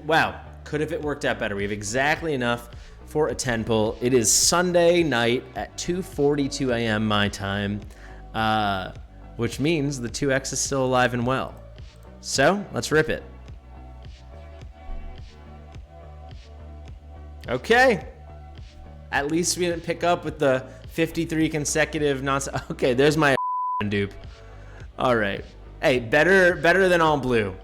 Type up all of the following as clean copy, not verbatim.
Wow, could have it worked out better. We have exactly enough for a 10 pull. It is Sunday night at 2:42 a.m. my time, which means the 2X is still alive and well. So let's rip it. Okay. At least we didn't pick up with the 53 consecutive nonsense. Okay, there's my dupe. All right. Hey, better than all blue.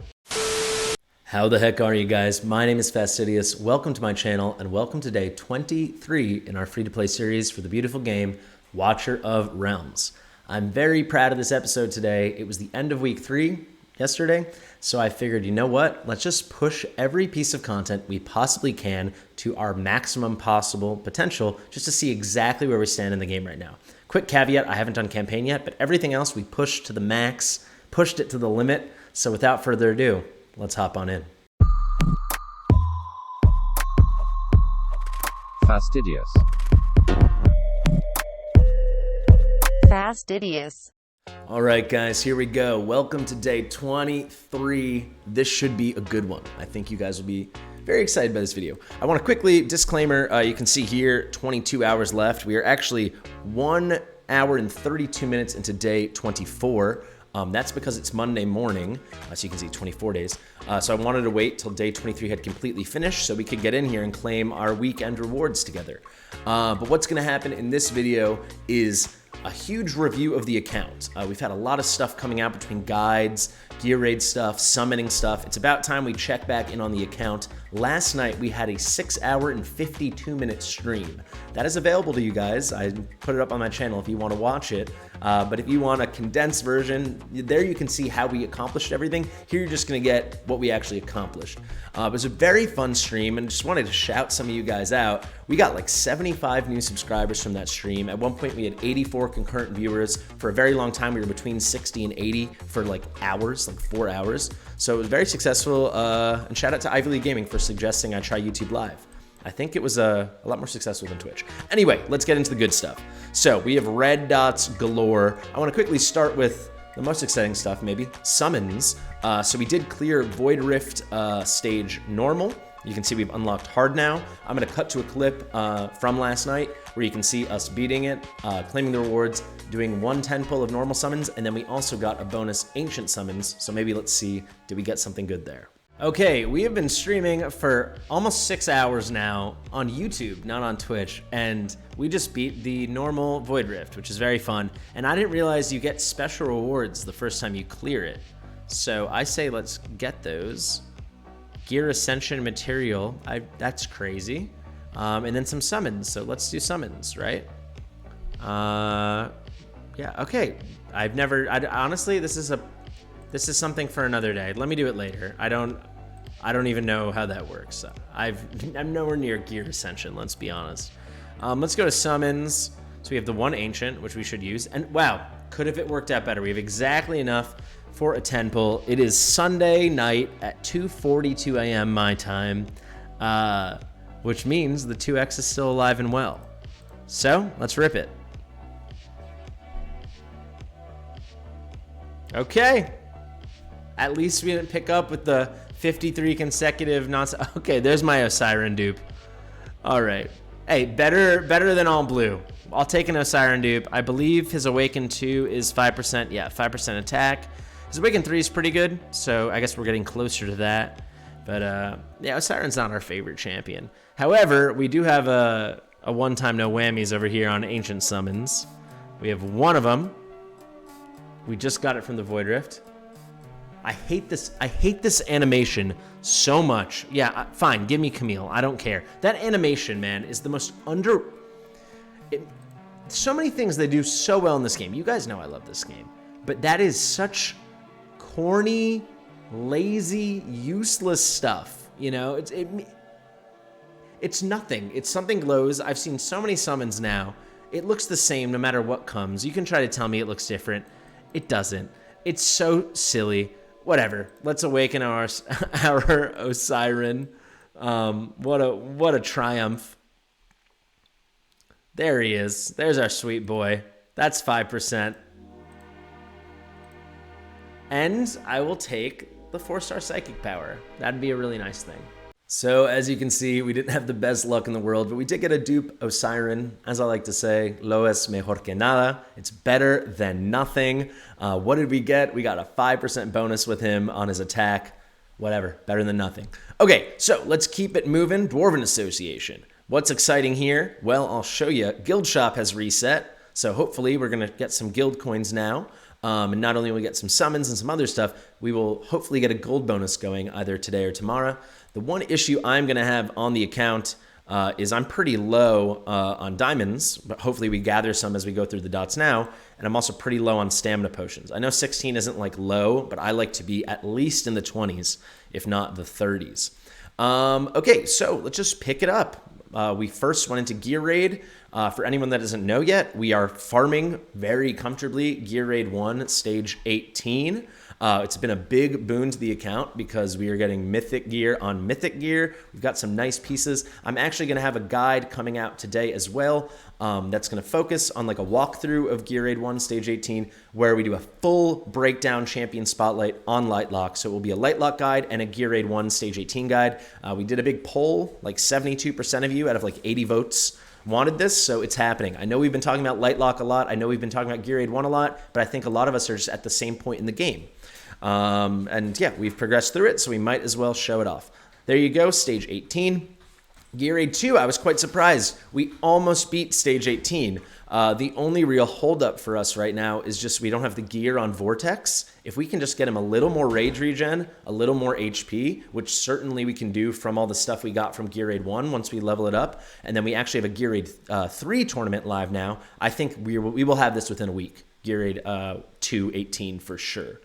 How the heck are you guys? My name is Fastidious. Welcome to my channel and welcome to day 23 in our free-to-play series for the beautiful game Watcher of Realms. I'm very proud of this episode today. It was the end of week 3 yesterday, so I figured, you know what? Let's just push every piece of content we possibly can to our maximum possible potential just to see exactly where we stand in the game right now. Quick caveat, I haven't done campaign yet, but everything else we pushed to the max, pushed it to the limit. So without further ado, let's hop on in. Fastidious. Fastidious. All right, guys, here we go. Welcome to day 23. This should be a good one. I think you guys will be very excited by this video. I want to quickly, disclaimer, you can see here, 22 hours left. We are actually 1 hour and 32 minutes into day 24. That's because it's Monday morning, so you can see 24 days. So I wanted to wait till day 23 had completely finished so we could get in here and claim our weekend rewards together. But what's gonna happen in this video is a huge review of the account. We've had a lot of stuff coming out between guides, gear raid stuff, summoning stuff. It's about time we check back in on the account. Last night we had a 6 hour and 52-minute stream. That is available to you guys. I put it up on my channel if you want to watch it. But if you want a condensed version, there you can see how we accomplished everything. Here you're just gonna get what we actually accomplished. It was a very fun stream and just wanted to shout some of you guys out. We got like 75 new subscribers from that stream. At one point we had 84 concurrent viewers. For a very long time we were between 60 and 80 for like hours, like 4 hours. So it was very successful, and shout out to 𝐖𝐍𝐿𝐿 Gaming for suggesting I try YouTube Live. I think it was a lot more successful than Twitch. Anyway, let's get into the good stuff. So we have red dots galore. I want to quickly start with the most exciting stuff, maybe, summons. So we did clear Void Rift stage normal. You can see we've unlocked hard now. I'm gonna cut to a clip from last night where you can see us beating it, claiming the rewards, doing 110 pull of normal summons, and then we also got a bonus ancient summons. So maybe let's see, did we get something good there? Okay, we have been streaming for almost 6 hours now on YouTube, not on Twitch, and we just beat the normal Void Rift, which is very fun. And I didn't realize you get special rewards the first time you clear it. So I say let's get those. Gear Ascension material, that's crazy. And then some summons, so let's do summons, right? Yeah, okay. Honestly, this is something for another day. Let me do it later. I don't even know how that works. I'm nowhere near Gear Ascension, let's be honest. Let's go to summons. So we have the one ancient, which we should use. And wow, could have it worked out better. We have exactly enough for a 10 pull. It is Sunday night at 2:42 a.m. my time, which means the 2X is still alive and well. So let's rip it. Okay. At least we didn't pick up with the 53 consecutive nonsense. Okay, there's my Osiren dupe. All right. Hey, better than all blue. I'll take an Osiren dupe. I believe his Awaken 2 is 5%. Yeah, 5% attack. His Awaken 3 is pretty good, so I guess we're getting closer to that. But yeah, Osiren's not our favorite champion. However, we do have a one-time no whammies over here on Ancient Summons. We have one of them. We just got it from the Void Rift. I hate this animation so much. Yeah, fine, give me Camille. I don't care. That animation, man, is the most so many things they do so well in this game. You guys know I love this game. But that is such corny, lazy, useless stuff. You know, it's nothing. It's something glows. I've seen so many summons now. It looks the same no matter what comes. You can try to tell me it looks different. It doesn't. It's so silly. Whatever. Let's awaken our Osiren. What a triumph. There he is. There's our sweet boy. That's 5%. And I will take the 4-star psychic power. That'd be a really nice thing. So as you can see, we didn't have the best luck in the world, but we did get a dupe Osiren, as I like to say, lo es mejor que nada. It's better than nothing. What did we get? We got a 5% bonus with him on his attack. Whatever, better than nothing. Okay, so let's keep it moving. Dwarven Association. What's exciting here? Well, I'll show you. Guild Shop has reset, so hopefully we're going to get some guild coins now. And not only will we get some summons and some other stuff, we will hopefully get a gold bonus going either today or tomorrow. The one issue I'm going to have on the account is I'm pretty low on diamonds, but hopefully we gather some as we go through the dots now. And I'm also pretty low on stamina potions. I know 16 isn't like low, but I like to be at least in the 20s, if not the 30s. Okay, so let's just pick it up. We first went into Gear Raid. For anyone that doesn't know yet, we are farming very comfortably Gear Raid 1, Stage 18. It's been a big boon to the account because we are getting Mythic gear on Mythic gear. We've got some nice pieces. I'm actually going to have a guide coming out today as well that's going to focus on like a walkthrough of Gear Raid 1, Stage 18, where we do a full breakdown champion spotlight on Lightlock. So it will be a Lightlock guide and a Gear Raid 1, Stage 18 guide. We did a big poll, like 72% of you out of like 80 votes wanted this, so it's happening. I know we've been talking about Lightlock a lot. I know we've been talking about Gear Raid 1 a lot, but I think a lot of us are just at the same point in the game. And yeah, we've progressed through it, so we might as well show it off. There you go, Stage 18. Gear Raid 2, I was quite surprised. We almost beat Stage 18. The only real holdup for us right now is just we don't have the gear on Vortex. If we can just get him a little more rage regen, a little more HP, which certainly we can do from all the stuff we got from Gear Raid 1 once we level it up, and then we actually have a Gear Raid 3 tournament live now, I think we will have this within a week. Gear Raid 2 18 for sure.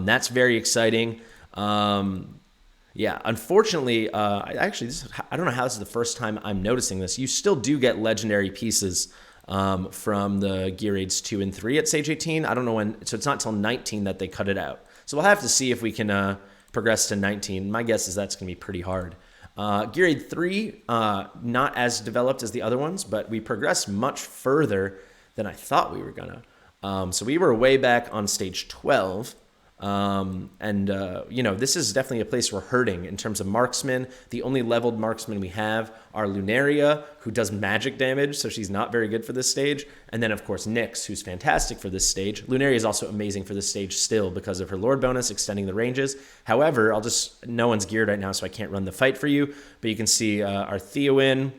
That's very exciting. Yeah, unfortunately, I don't know how this is the first time I'm noticing this. You still do get legendary pieces from the Gear Raids 2 and 3 at Stage 18. I don't know when, so it's not till 19 that they cut it out. So we'll have to see if we can progress to 19. My guess is that's going to be pretty hard. Gear Raid 3, not as developed as the other ones, but we progressed much further than I thought we were going to. So we were way back on Stage 12. You know, this is definitely a place we're hurting in terms of marksmen. The only leveled marksmen we have are Luneria, who does magic damage, so she's not very good for this stage. And then, of course, Nyx, who's fantastic for this stage. Luneria is also amazing for this stage still because of her Lord bonus, extending the ranges. However, no one's geared right now, so I can't run the fight for you. But you can see our 𝐓𝐇𝐄𝐄,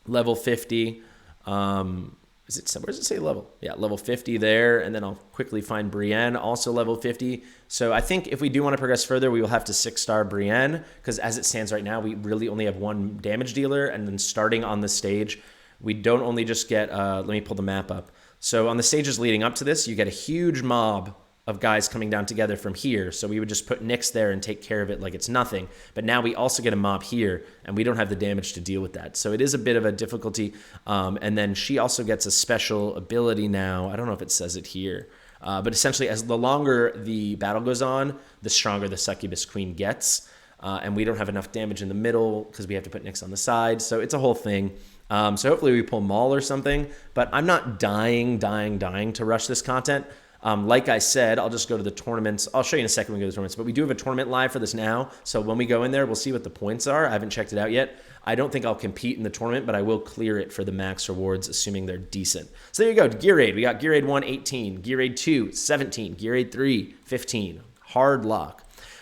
level 50. Where does it say level? Yeah, level 50 there, and then I'll quickly find Brienne, also level 50. So I think if we do want to progress further, we will have to 6-star Brienne, because as it stands right now, we really only have one damage dealer, and then starting on the stage, we don't only just get, let me pull the map up. So on the stages leading up to this, you get a huge mob of guys coming down together from here. So we would just put Nyx there and take care of it like it's nothing. But now we also get a mob here, and we don't have the damage to deal with that. So it is a bit of a difficulty. And then she also gets a special ability now. I don't know if it says it here. But essentially, as the longer the battle goes on, the stronger the Succubus Queen gets. And we don't have enough damage in the middle because we have to put Nyx on the side. So it's a whole thing. So hopefully we pull Maul or something. But I'm not dying to rush this content. Like I said, I'll just go to the tournaments. I'll show you in a second when we go to the tournaments. But we do have a tournament live for this now. So when we go in there, we'll see what the points are. I haven't checked it out yet. I don't think I'll compete in the tournament, but I will clear it for the max rewards, assuming they're decent. So there you go. Gear Raid. We got Gear Raid 1, 18. Gear Raid 2, 17. Gear Raid 3, 15. Hard lock.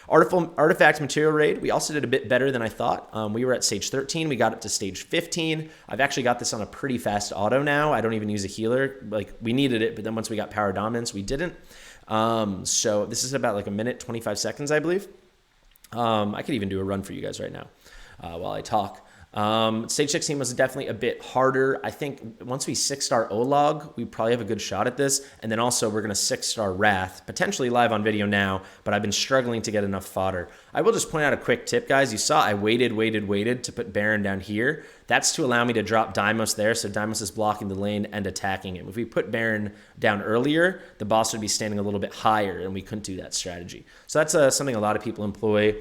Artifact material raid, we also did a bit better than I thought. We were at stage 13. We got up to stage 15. I've actually got this on a pretty fast auto now. I don't even use a healer. Like, we needed it, but then once we got power dominance, we didn't. So this is about like a minute, 25 seconds, I believe. I could even do a run for you guys right now while I talk. Stage 16 was definitely a bit harder. I think once we 6-star Olog, we probably have a good shot at this. And then also we're going to 6-star Wrath, potentially live on video now, but I've been struggling to get enough fodder. I will just point out a quick tip, guys. You saw I waited to put Baron down here. That's to allow me to drop Deimos there, so Deimos is blocking the lane and attacking him. If we put Baron down earlier, the boss would be standing a little bit higher, and we couldn't do that strategy. So that's something a lot of people employ.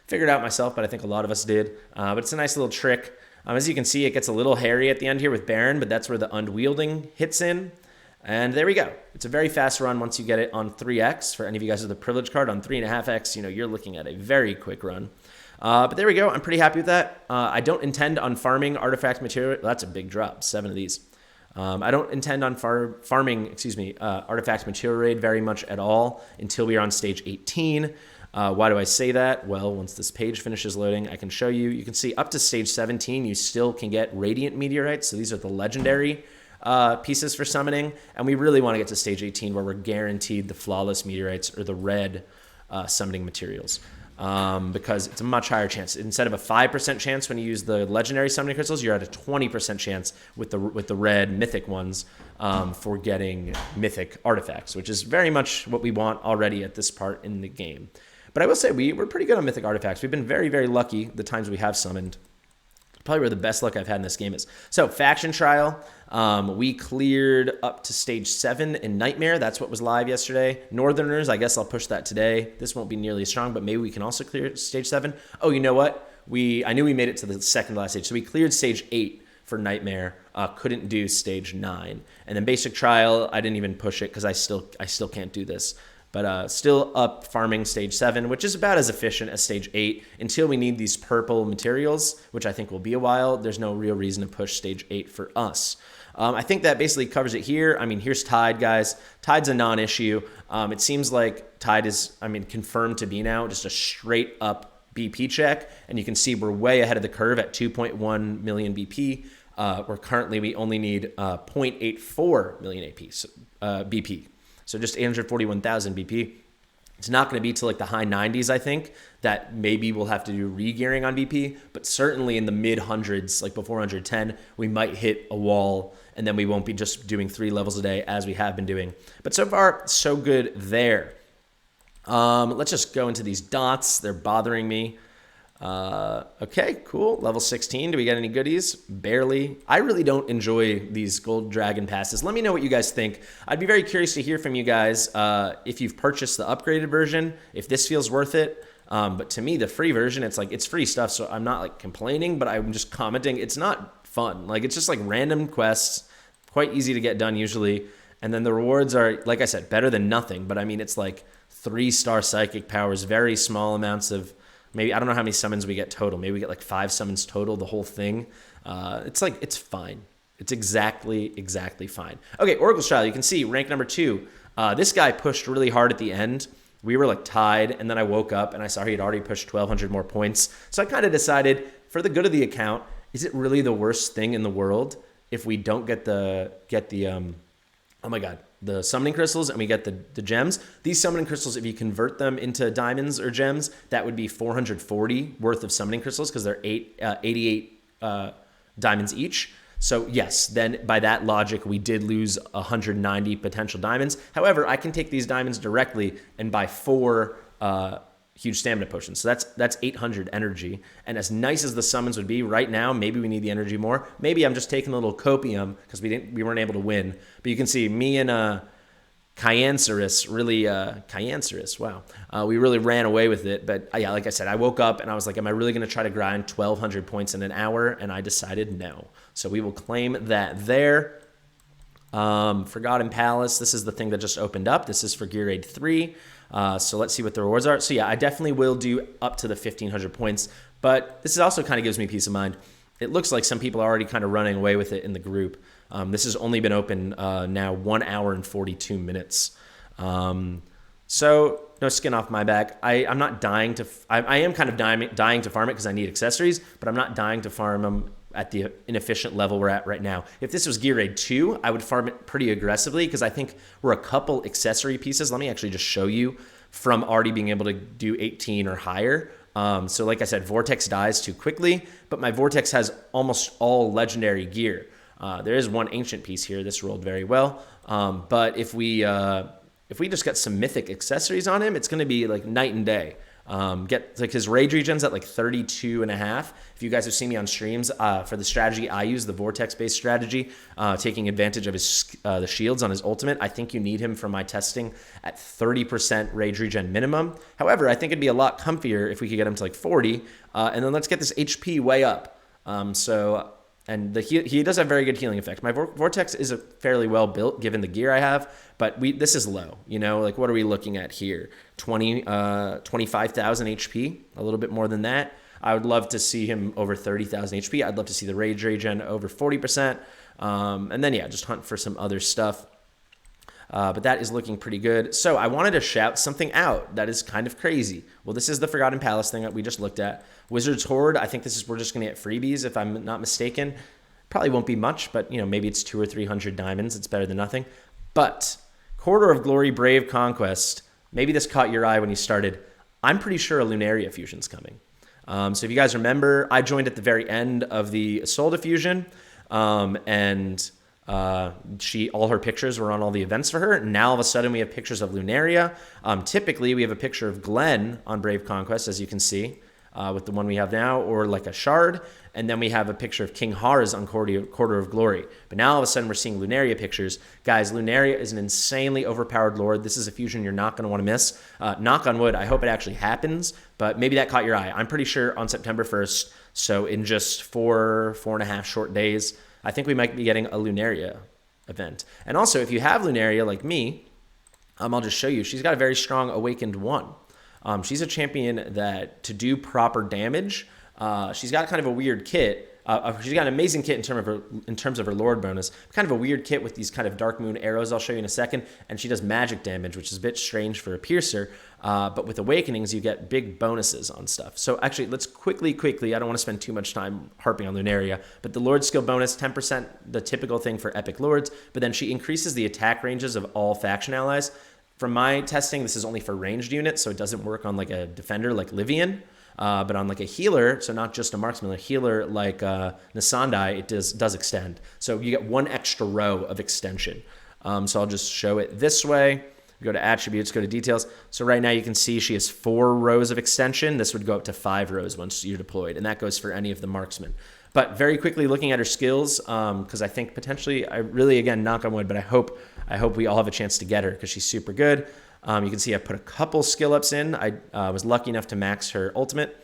Figured out myself, but I think a lot of us did. But it's a nice little trick. As you can see, it gets a little hairy at the end here with Baron, but that's where the Unwielding hits in. And there we go. It's a very fast run once you get it on 3x. For any of you guys with the privilege card, on 3.5x, you're looking at a very quick run. But there we go. I'm pretty happy with that. I don't intend on farming artifact material. That's a big drop, 7 of these. I don't intend on farming, artifact material raid very much at all until we are on stage 18. Why do I say that? Well, once this page finishes loading, I can show you. You can see up to stage 17, you still can get radiant meteorites. So these are the legendary pieces for summoning. And we really want to get to stage 18 where we're guaranteed the flawless meteorites or the red summoning materials. Because it's a much higher chance. Instead of a 5% chance when you use the legendary summoning crystals, you're at a 20% chance with the red mythic ones for getting mythic artifacts, which is very much what we want already at this part in the game. But I will say we're pretty good on mythic artifacts. We've been very, very lucky the times we have summoned. Probably where the best luck I've had in this game is. So faction trial, we cleared up to stage 7 in Nightmare. That's what was live yesterday. Northerners, I guess I'll push that today. This won't be nearly as strong, but maybe we can also clear stage 7. Oh, you know what? I knew we made it to the second to last stage. So we cleared stage 8 for Nightmare. Couldn't do stage 9. And then basic trial, I didn't even push it because I still can't do this. But still up farming stage 7, which is about as efficient as stage 8 until we need these purple materials, which I think will be a while. There's no real reason to push stage 8 for us. I think that basically covers it here. I mean, here's Tide, guys. Tide's a non-issue. It seems like Tide is, confirmed to be now just a straight up BP check. And you can see we're way ahead of the curve at 2.1 million BP. Where currently we only need 0.84 million BP. So just 841,000 BP. It's not going to be to like the high 90s, I think, that maybe we'll have to do re-gearing on BP, but certainly in the mid hundreds, like before 110, we might hit a wall and then we won't be just doing 3 levels a day as we have been doing. But so far, so good there. Let's just go into these dots. They're bothering me. Okay, cool. Level 16. Do we get any goodies? Barely. I really don't enjoy these gold dragon passes. Let me know what you guys think. I'd be very curious to hear from you guys if you've purchased the upgraded version, if this feels worth it. But to me, the free version, it's free stuff, so I'm not like complaining, but I'm just commenting. It's not fun. Like, it's just like random quests, quite easy to get done usually. And then the rewards are, like I said, better than nothing. But I mean, it's like 3-star psychic powers, very small amounts of, maybe, I don't know how many summons we get total. Maybe we get like 5 summons total, the whole thing. It's fine. It's exactly fine. Okay, Oracle's Trial, you can see rank number 2. This guy pushed really hard at the end. We were like tied, and then I woke up and I saw he had already pushed 1,200 more points. So I kind of decided, for the good of the account, is it really the worst thing in the world if we don't get the summoning crystals and we get the gems? These summoning crystals, if you convert them into diamonds or gems, that would be 440 worth of summoning crystals because they're 88 diamonds each. So yes, then by that logic, we did lose 190 potential diamonds. However, I can take these diamonds directly and buy 4 huge stamina potions. So that's 800 energy. And as nice as the summons would be right now, maybe we need the energy more. Maybe I'm just taking a little copium because we weren't able to win. But you can see me and 𝐖𝐄𝐄𝐊𝐒 really 𝐖𝐄𝐄𝐊𝒒. Wow. We really ran away with it. But yeah, like I said, I woke up and I was like, am I really going to try to grind 1,200 points in an hour? And I decided no. So we will claim that there. Forgotten Palace. This is the thing that just opened up. This is for Gear Raid 3. So let's see what the rewards are. So yeah, I definitely will do up to the 1,500 points, but this is also kind of gives me peace of mind. It looks like some people are already kind of running away with it in the group. This has only been open now 1 hour and 42 minutes. So no skin off my back. I'm not dying to, I am kind of dying to farm it because I need accessories, but I'm not dying to farm them at the inefficient level we're at right now. If this was Gear Raid 2, I would farm it pretty aggressively because I think we're a couple accessory pieces. Let me actually just show you from already being able to do 18 or higher. So like I said, Vortex dies too quickly, but my Vortex has almost all legendary gear. There is one ancient piece here. This rolled very well. But if we just get some mythic accessories on him, it's going to be like night and day. Get like his rage regen's at like 32.5. If you guys have seen me on streams, for the strategy I use, the vortex-based strategy, taking advantage of the shields on his ultimate, I think you need him for my testing at 30% rage regen minimum. However, I think it'd be a lot comfier if we could get him to like 40, and then let's get this HP way up. And he does have very good healing effect. My Vortex is a fairly well built given the gear I have, but this is low. You know, like what are we looking at here? 25,000 HP, a little bit more than that. I would love to see him over 30,000 HP. I'd love to see the Rage regen over 40%. And then, yeah, just hunt for some other stuff. But that is looking pretty good. So I wanted to shout something out that is kind of crazy. Well, this is the Forgotten Palace thing that we just looked at. Wizard's Hoard, I think we're just going to get freebies if I'm not mistaken. Probably won't be much, but maybe it's 200 or 300 diamonds. It's better than nothing. But Corridor of Glory, Brave Conquest, maybe this caught your eye when you started. I'm pretty sure a Luneria fusion's coming. So if you guys remember, I joined at the very end of the Isolde fusion, and all her pictures were on all the events for her. Now all of a sudden we have pictures of Luneria. Typically we have a picture of Glenn on Brave Conquest, as you can see, with the one we have now, or like a shard. And then we have a picture of King Harz on Corridor of Glory. But now all of a sudden we're seeing Luneria pictures. Guys, Luneria is an insanely overpowered lord. This is a fusion you're not going to want to miss. Knock on wood, I hope it actually happens, but maybe that caught your eye. I'm pretty sure on September 1st, so in just 4.5 short days, I think we might be getting a Luneria event. And also, if you have Luneria like me, I'll just show you. She's got a very strong Awakened 1. She's a champion that, to do proper damage, she's got kind of a weird kit. She's got an amazing kit in terms of her Lord bonus. Kind of a weird kit with these kind of Dark Moon arrows I'll show you in a second. And she does magic damage, which is a bit strange for a Piercer. But with Awakenings, you get big bonuses on stuff. So actually, let's quickly, I don't want to spend too much time harping on Luneria, but the Lord skill bonus, 10%, the typical thing for Epic Lords. But then she increases the attack ranges of all faction allies. From my testing, this is only for ranged units, so it doesn't work on like a defender like Livian. But on like a healer, so not just a marksman, a healer like Nasandai, it does extend. So you get one extra row of extension. So I'll just show it this way. Go to attributes, go to details. So right now you can see she has 4 rows of extension. This would go up to 5 rows once you're deployed, and that goes for any of the marksmen. But very quickly looking at her skills, because I think potentially, I really, again, knock on wood, but I hope we all have a chance to get her because she's super good. You can see I put a couple skill ups in. I was lucky enough to max her ultimate.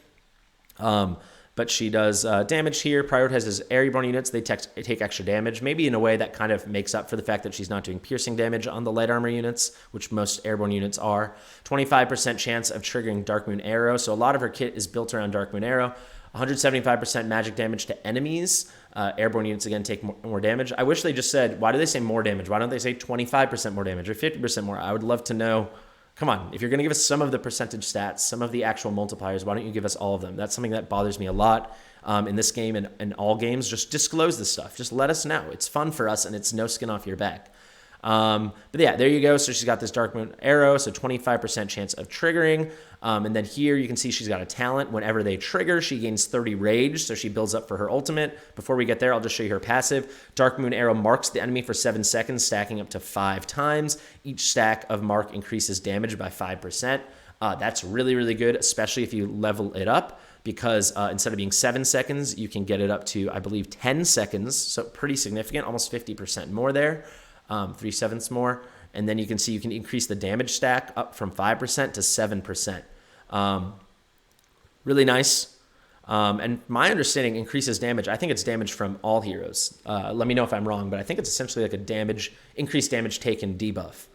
But she does damage here, prioritizes airborne units. They take extra damage, maybe in a way that kind of makes up for the fact that she's not doing piercing damage on the light armor units, which most airborne units are. 25% chance of triggering Dark Moon Arrow. So a lot of her kit is built around Dark Moon Arrow. 175% magic damage to enemies. Airborne units, again, take more damage. I wish they just said, why do they say more damage? Why don't they say 25% more damage or 50% more? I would love to know. Come on, if you're going to give us some of the percentage stats, some of the actual multipliers, why don't you give us all of them? That's something that bothers me a lot in this game and in all games. Just disclose this stuff. Just let us know. It's fun for us, and it's no skin off your back. But yeah, there you go. So she's got this Dark Moon Arrow, so 25% chance of triggering. And then here you can see she's got a talent. Whenever they trigger, she gains 30 rage, so she builds up for her ultimate. Before we get there, I'll just show you her passive. Dark Moon Arrow marks the enemy for 7 seconds, stacking up to 5 times. Each stack of mark increases damage by 5%. That's really, really good, especially if you level it up, because instead of being 7 seconds, you can get it up to, I believe, 10 seconds. So pretty significant, almost 50% more there. 3/7 more, and then you can see you can increase the damage stack up from 5% to 7%. Really nice. And my understanding increases damage. I think it's damage from all heroes. Let me know if I'm wrong, but I think it's essentially like a increased damage taken debuff.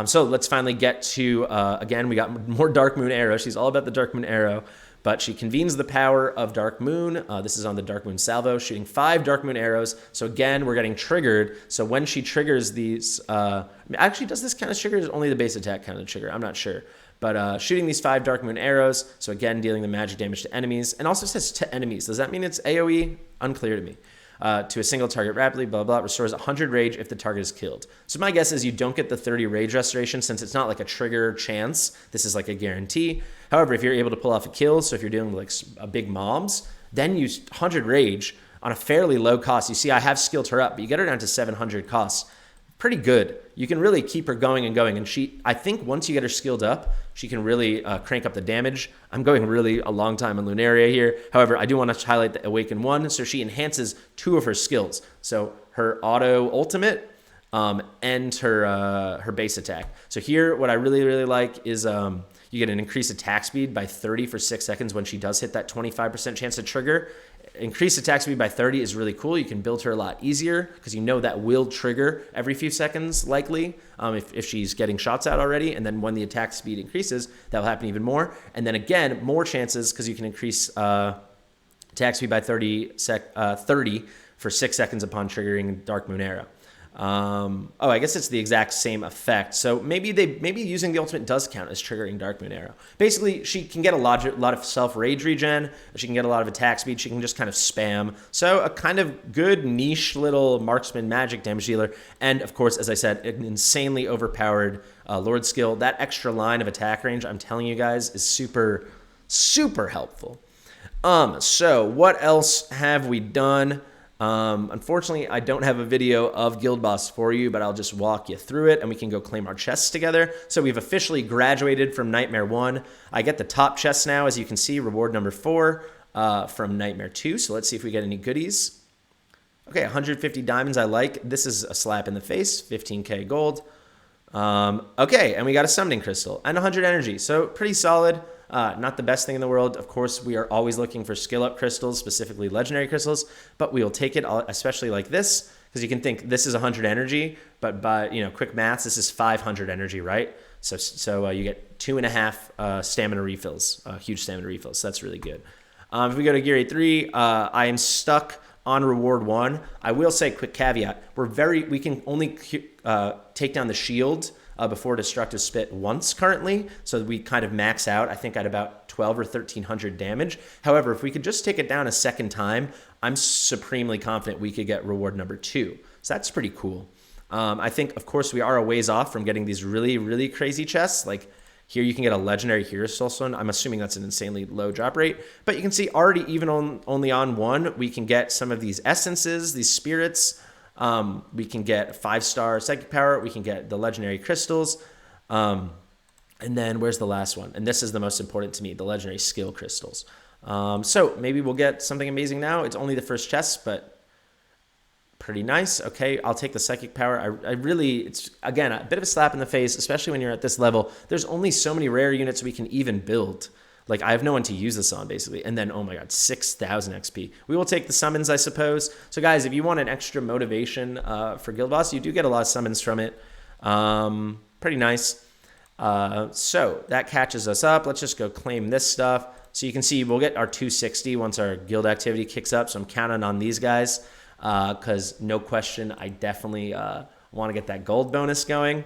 So let's finally get to, again, we got more Dark Moon Arrow. She's all about the Dark Moon Arrow. But she convenes the power of Dark Moon. This is on the Dark Moon Salvo, shooting 5 Dark Moon arrows. So again, we're getting triggered. So when she triggers these, actually, does this kind of trigger? Is only the base attack kind of trigger? I'm not sure. But shooting these 5 Dark Moon arrows. So again, dealing the magic damage to enemies. And also says to enemies. Does that mean it's AoE? Unclear to me. To a single target rapidly, blah, blah, restores 100 rage if the target is killed. So my guess is you don't get the 30 rage restoration since it's not like a trigger chance. This is like a guarantee. However, if you're able to pull off a kill, so if you're dealing with like a big mobs, then use 100 rage on a fairly low cost. You see, I have skilled her up, but you get her down to 700 costs. Pretty good. You can really keep her going and going. And I think once you get her skilled up, she can really crank up the damage. I'm going really a long time on Luneria here. However, I do want to highlight the Awaken 1. So she enhances 2 of her skills. So her auto ultimate and her base attack. So here, what I really, really like is You get an increased attack speed by 30 for 6 seconds when she does hit that 25% chance to trigger. Increased attack speed by 30 is really cool. You can build her a lot easier because you know that will trigger every few seconds likely if she's getting shots out already. And then when the attack speed increases, that will happen even more. And then again, more chances because you can increase attack speed by 30 for 6 seconds upon triggering Dark Moon Era. Oh, I guess it's the exact same effect. So maybe using the ultimate does count as triggering Dark Moon Arrow. Basically, she can get a lot of self rage regen. She can get a lot of attack speed. She can just kind of spam. So a kind of good niche little marksman magic damage dealer. And of course, as I said, an insanely overpowered Lord skill. That extra line of attack range, I'm telling you guys, is super, super helpful. So what else have we done? Unfortunately, I don't have a video of Guild Boss for you, but I'll just walk you through it and we can go claim our chests together. So we've officially graduated from Nightmare 1. I get the top chest now, as you can see, reward number 4 from Nightmare 2. So let's see if we get any goodies. Okay, 150 diamonds I like. This is a slap in the face, 15k gold. Okay, and we got a summoning crystal and 100 energy. So pretty solid. Not the best thing in the world. Of course, we are always looking for skill up crystals, specifically legendary crystals, but we will take it, especially like this, because you can think this is 100 energy, but by quick maths, this is 500 energy, right? So you get 2.5 stamina refills, huge stamina refills. So that's really good. If we go to Gear 83, I am stuck on reward 1. I will say, quick caveat: we can only take down the shield before destructive spit once currently, so we kind of max out, I think, at about 12 or 1300 damage. However, if we could just take it down a second time, I'm supremely confident we could get reward number 2. So that's pretty cool. I think, of course, we are a ways off from getting these really, really crazy chests. Like here, you can get a legendary Hero Soul Stone. I'm assuming that's an insanely low drop rate, but you can see already even only on 1, we can get some of these essences, these spirits. We can get 5-star psychic power. We can get the legendary crystals. And then where's the last one? And this is the most important to me, the legendary skill crystals. So maybe we'll get something amazing now. It's only the first chest, but pretty nice. Okay, I'll take the psychic power. It's, again, a bit of a slap in the face, especially when you're at this level. There's only so many rare units we can even build. Like, I have no one to use this on, basically. And then, oh my god, 6,000 XP. We will take the summons, I suppose. So, guys, if you want an extra motivation for Guild Boss, you do get a lot of summons from it. Pretty nice. So, that catches us up. Let's just go claim this stuff. So, you can see we'll get our 260 once our guild activity kicks up. So, I'm counting on these guys because, no question, I definitely want to get that gold bonus going.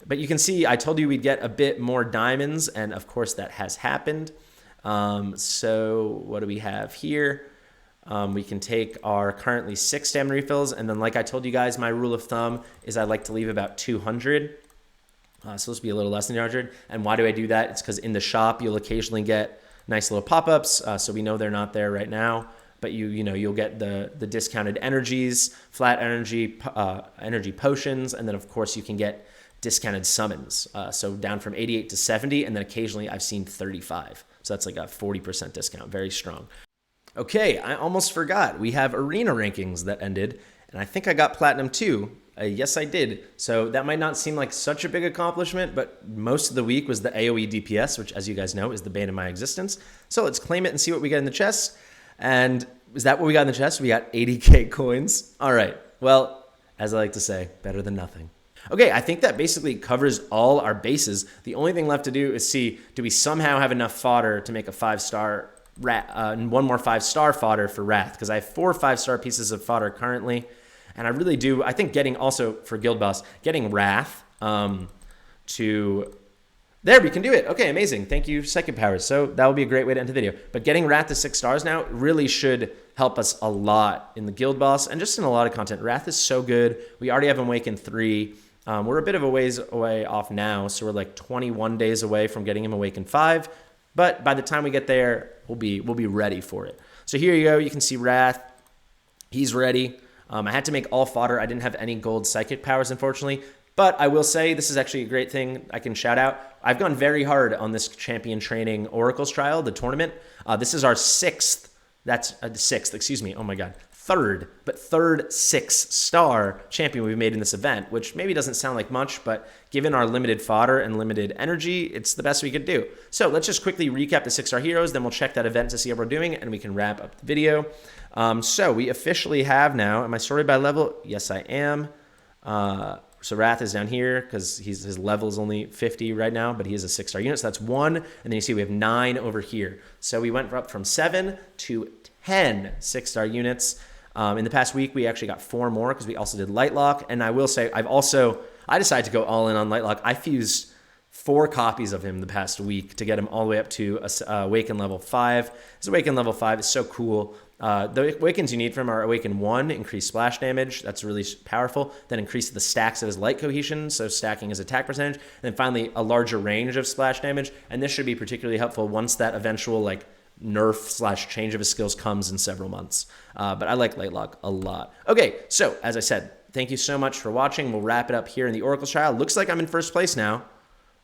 But you can see I told you we'd get a bit more diamonds, and, of course, that has happened. So what do we have here? We can take our currently 6 stamina refills, and then like I told you guys, my rule of thumb is I like to leave about 200. Supposed to be a little less than 200. And why do I do that? It's because in the shop you'll occasionally get nice little pop-ups, so we know they're not there right now. But you'll get the discounted energies, flat energy, energy potions, and then of course you can get discounted summons. So down from 88 to 70, and then occasionally I've seen 35. So that's like a 40% discount, very strong. Okay, I almost forgot. We have arena rankings that ended, and I think I got platinum too. Yes, I did. So that might not seem like such a big accomplishment, but most of the week was the AoE DPS, which, as you guys know, is the bane of my existence. So let's claim it and see what we get in the chest. And is that what we got in the chest? We got 80k coins. All right. Well, as I like to say, better than nothing. Okay, I think that basically covers all our bases. The only thing left to do is see, do we somehow have enough fodder to make a 5-star and one more 5-star fodder for Wrath? Because I have 4 5-star pieces of fodder currently, and I really do. I think getting also for Guild Boss, getting Wrath to there, we can do it. Okay, amazing. Thank you, Psychic Powers. So that will be a great way to end the video. But getting Wrath to 6 stars now really should help us a lot in the Guild Boss and just in a lot of content. Wrath is so good. We already have Awakened 3. We're a bit of a ways away off now, so we're like 21 days away from getting him Awakened 5. But by the time we get there, we'll be ready for it. So here you go. You can see Wrath. He's ready. I had to make all fodder. I didn't have any gold psychic powers, unfortunately. But I will say this is actually a great thing I can shout out. I've gone very hard on this champion training Oracles trial, the tournament. This is our 6th. That's 6th, excuse me. Oh my God. third 6-star champion we've made in this event, which maybe doesn't sound like much, but given our limited fodder and limited energy, it's the best we could do. So let's just quickly recap the 6-star heroes, then we'll check that event to see how we're doing, and we can wrap up the video. So we officially have now, am I sorted by level? Yes, I am. So Wrath is down here because his level is only 50 right now, but he is a 6-star unit. So that's 1. And then you see we have 9 over here. So we went up from 7 to 10 6-star units. In the past week, we actually got 4 more because we also did Lightlock. And I will say, I decided to go all in on Lightlock. I fused 4 copies of him the past week to get him all the way up to Awaken level 5. This Awaken level 5 is so cool. The Awakens you need from are Awaken 1, increase splash damage. That's really powerful. Then increase the stacks of his light cohesion, so stacking his attack percentage. And then finally, a larger range of splash damage. And this should be particularly helpful once that eventual like nerf / change of his skills comes in several months. But I like Lightlock a lot. Okay, so as I said, thank you so much for watching. We'll wrap it up here in the Oracle's Trial. Looks like I'm in first place now.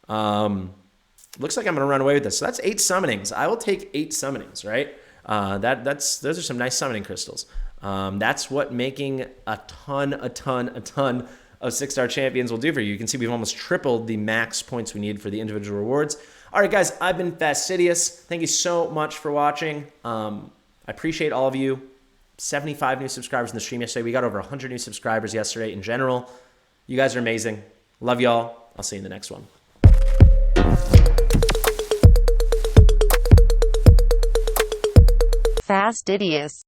Looks like I'm going to run away with this. So that's 8 summonings. I will take 8 summonings, right? Those are some nice summoning crystals. That's what making a ton of 6-star champions will do for you. You can see we've almost tripled the max points we need for the individual rewards. All right, guys, I've been Fastidious. Thank you so much for watching. I appreciate all of you. 75 new subscribers in the stream yesterday. We got over 100 new subscribers yesterday in general. You guys are amazing. Love y'all. I'll see you in the next one. Fastidious.